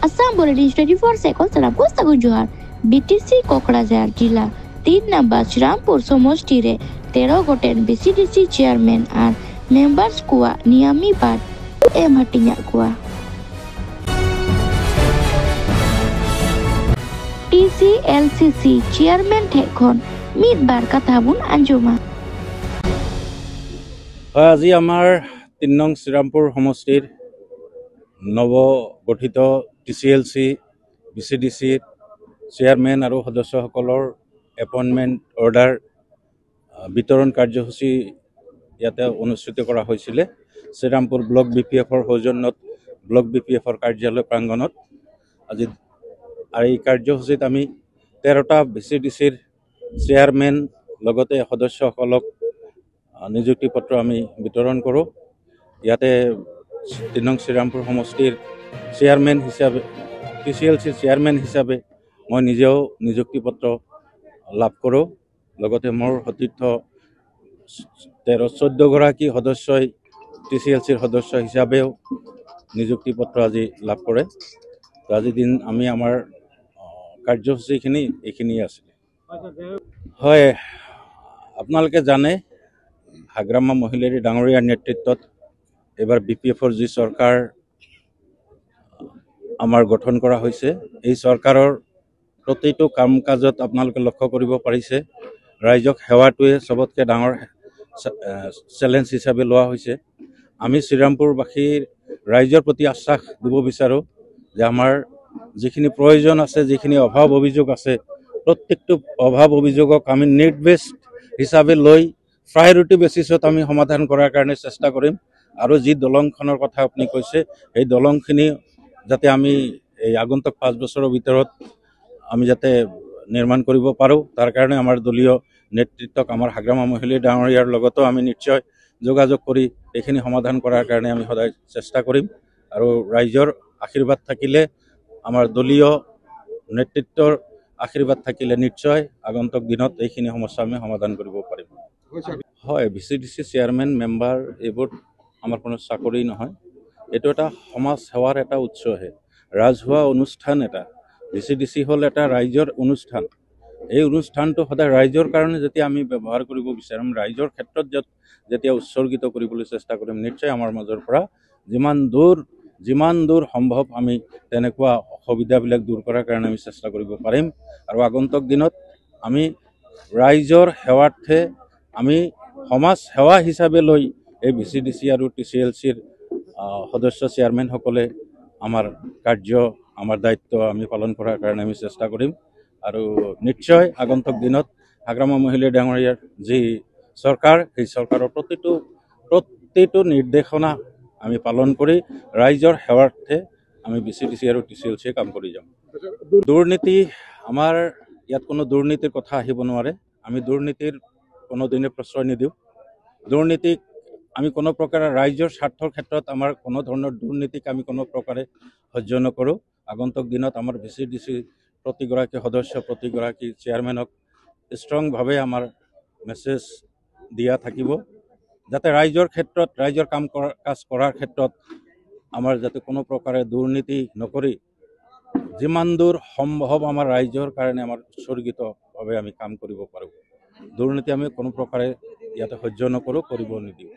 Assam Bulletin 24 seconds salam Kustagun Johar BTC Kokrajhar Jila 3 number Shrampur Somostire 13 goten BCDC chairman আর members kuwa niyami bat hatinya kuwa TCLCC chairman thekon midbar kathabun anjuma আজি আমাৰ 3 নং শ্ৰীৰামপুৰ সমষ্টিৰ নৱ গঠিত TCLC BCDC chairman আৰু সদস্যসকলৰ appointment order বিতৰণ কাৰ্যসূচী ইয়াতে অনুষ্ঠিত কৰা হৈছিল শ্ৰীৰামপুৰ ব্লক BPFৰ সৌজন্যত ব্লক BPFৰ কাৰ্যালয় প্ৰাংগণত আজি আৰু এই কাৰ্যসূচীত আমি 13টা BCDCৰ চেয়াৰমেন লগতে সদস্যসকলক নিযুক্তি পত্ৰ আমি বিতৰণ কৰোঁ ইয়াতে 3 নং শ্ৰীৰামপুৰ সমষ্টিৰ চেয়াৰমেন হিচাপে TCLC চেয়াৰমেন হিচাপে মই নিজেও নিযুক্তি পত্ৰ লাভ কৰোঁ লগতে মোৰ সতীৰ্থ 14 গৰাকী সদস্যই TCLCৰ সদস্য হিচাপেও নিযুক্তি পত্ৰ আজি লাভ কৰে আজি দিন আমি আমাৰ কাৰ্যসূচীখিনি এইখিনি আছিল হয় আপোনালোকে জানে হাগ্ৰামা মহিলাৰী ডাঙৰীয়াৰ নেতৃত্বত এবাৰ BPFৰ যি চৰকাৰ আমাৰ গঠন কৰা হৈছে এই চৰকাৰৰ প্ৰতিটো কাম কাজত আপোনালোকে লক্ষ্য কৰিব পাৰিছে ৰাইজক সেৱাটোৱে সবতকৈ ডাঙৰ চ্যালেঞ্জ হিচাপে লোৱা হৈছে আমি শ্ৰীৰামপুৰবাসীৰ ৰাইজৰ প্ৰতি আশ্বাস দিব বিচাৰো যে আমাৰ যিখিনি প্ৰয়োজন আছে যিখিনি অভাৱ অভিযোগ আছে প্ৰত্যেকটো অভাৱ অভিযোগক আমি নিড বেসড হিচাপে লৈ প্ৰায়োৰিটি বেসিছত আমি সমাধান কৰাৰ কাৰণে চেষ্টা কৰিম আৰু যি দলংখনৰ কথা আপুনি কৈছে এই দলংখিনি যাতে আমি এই আগন্তুক 5 বছৰৰ ভিতৰত আমি যাতে নিৰ্মাণ কৰিব পাৰো তাৰ কাৰণে আমাৰ দলীয় নেতৃত্বক আমাৰ হাগ্ৰামা মহিলা ডাঙৰীয়াৰ লগতো আমি নিশ্চয় যোগাযোগ কৰি এইখিনি সমাধান কৰাৰ কাৰণে আমি সদায় চেষ্টা কৰিম আৰু ৰাইজৰ আশীৰ্বাদ থাকিলে আমাৰ দলীয় নেতৃত্বৰ আশীৰ্বাদ থাকিলে নিশ্চয় আগন্তুক দিনত এইখিনি সমস্যা আমি সমাধান কৰিব পাৰিম হয় BCDC চেয়াৰমেন মেম্বাৰ এইবোৰ আমাৰ কোনো চাকৰি নহয় এটো এটা সমাজ সেৱাৰ এটা উৎসহে ৰাজহুৱা অনুষ্ঠান এটা BCDC হল এটা ৰাইজৰ অনুষ্ঠান এই অনুষ্ঠানটো সদায় ৰাইজৰ কাৰণে যেতিয়া আমি ব্যৱহাৰ কৰিব বিচাৰিম ৰাইজৰ ক্ষেত্ৰত যেতিয়া উৎসৰ্গিত কৰিবলৈ চেষ্টা কৰিম নিশ্চয় আমাৰ মাজৰ পৰা যিমান দূৰ সম্ভৱ আমি তেনেকুৱা অসুবিধাবিলাক দূৰ কৰাৰ কাৰণে আমি চেষ্টা কৰিব পাৰিম আৰু আগন্তুক দিনত আমি ৰাইজৰ সেৱাৰ্থে আমি সমাজ সেৱা হিচাপে লৈ এই BCDC আৰু TCLCৰ সদস্য চেয়াৰমেন সকলে আমাৰ কাৰ্য আমাৰ দায়িত্ব আমি পালন কৰাৰ কাৰণে আমি চেষ্টা কৰিম আৰু নিশ্চয় আগন্তুক দিনত হাগ্ৰামা মহিলা ডাঙৰীয়াৰ যি চৰকাৰ এই চৰকাৰৰ প্ৰতিটো নিৰ্দেশনা আমি পালন কৰি ৰাইজৰ সেৱাৰ্থে আমি BCDC আৰু TCLC কাম কৰি যাম দুৰ্নীতি আমাৰ ইয়াত কোনো দুৰ্নীতিৰ কথা আহিব নোৱাৰে আমি দুৰ্নীতিৰ কোনো দিনে প্ৰশ্ৰয় নিদিওঁ দুৰ্নীতিক আমি কোনো প্ৰকাৰে ৰাইজৰ স্বাৰ্থৰ ক্ষেত্ৰত আমাৰ কোনো ধৰণৰ দুৰ্নীতিক আমি কোনো প্ৰকাৰে সহ্য নকৰোঁ আগন্তুক দিনত আমাৰ BCDC প্ৰতিগৰাকী সদস্য প্ৰতিগৰাকী চেয়াৰমেনক ষ্ট্ৰংভাৱে আমাৰ মেছেজ দিয়া থাকিব যাতে ৰাইজৰ ক্ষেত্ৰত ৰাইজৰ কাজ কৰাৰ ক্ষেত্ৰত আমাৰ যাতে কোনো প্ৰকাৰে দুৰ্নীতি নকৰি যিমান দূৰ সম্ভৱ আমাৰ ৰাইজৰ কাৰণে আমাৰ উৎসৰ্গিতভাৱে আমি কাম কৰিব পাৰোঁ দুৰ্নীতি আমি কোনো প্ৰকাৰে ইয়াতে সহ্য নকৰোঁ কৰিব নিদিওঁ